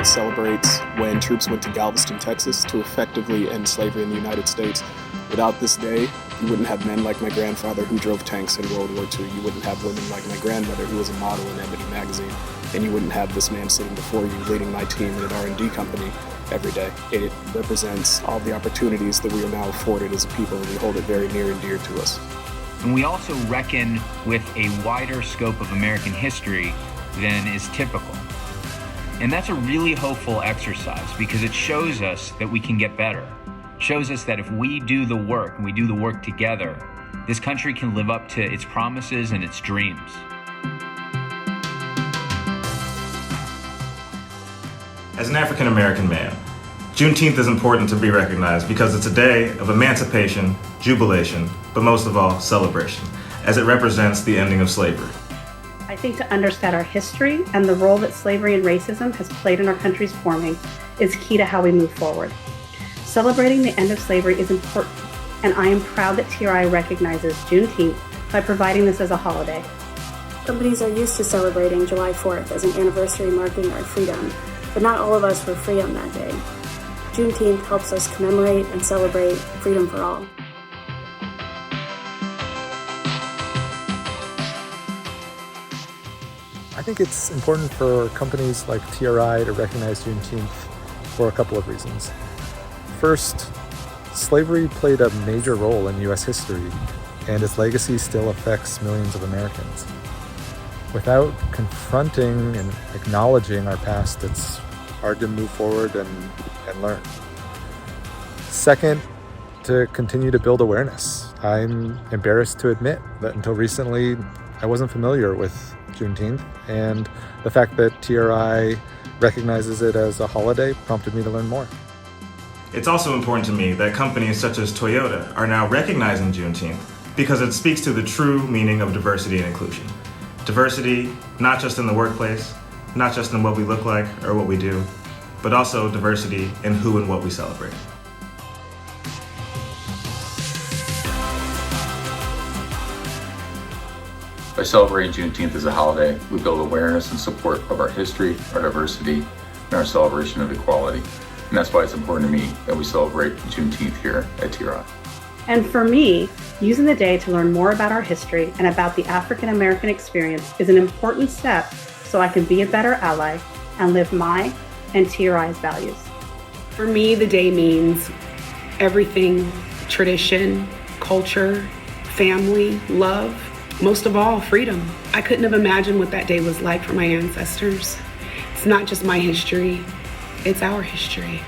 that celebrates when troops went to Galveston, Texas to effectively end slavery in the United States. Without this day, you wouldn't have men like my grandfather who drove tanks in World War II. You wouldn't have women like my grandmother who was a model in Ebony magazine. And you wouldn't have this man sitting before you leading my team in an R&D company every day. It represents all the opportunities that we are now afforded as a people, and we hold it very near and dear to us. And we also reckon with a wider scope of American history than is typical. And that's a really hopeful exercise because it shows us that we can get better. It shows us that if we do the work and we do the work together, this country can live up to its promises and its dreams. As an African American man, Juneteenth is important to be recognized because it's a day of emancipation, jubilation, but most of all, celebration, as it represents the ending of slavery. I think to understand our history and the role that slavery and racism has played in our country's forming is key to how we move forward. Celebrating the end of slavery is important, and I am proud that TRI recognizes Juneteenth by providing this as a holiday. Companies are used to celebrating July 4th as an anniversary marking our freedom, but not all of us were free on that day. Juneteenth helps us commemorate and celebrate freedom for all. I think it's important for companies like TRI to recognize Juneteenth for a couple of reasons. First, slavery played a major role in U.S. history, and its legacy still affects millions of Americans. Without confronting and acknowledging our past, it's hard to move forward and learn. Second, to continue to build awareness. I'm embarrassed to admit that until recently, I wasn't familiar with Juneteenth, and the fact that TRI recognizes it as a holiday prompted me to learn more. It's also important to me that companies such as Toyota are now recognizing Juneteenth because it speaks to the true meaning of diversity and inclusion. Diversity, not just in the workplace, not just in what we look like or what we do, but also diversity in who and what we celebrate. By celebrating Juneteenth as a holiday, we build awareness and support of our history, our diversity, and our celebration of equality. And that's why it's important to me that we celebrate Juneteenth here at TRI. And for me, using the day to learn more about our history and about the African American experience is an important step so I can be a better ally and live my and TRI's values. For me, the day means everything: tradition, culture, family, love, most of all, freedom. I couldn't have imagined what that day was like for my ancestors. It's not just my history, it's our history.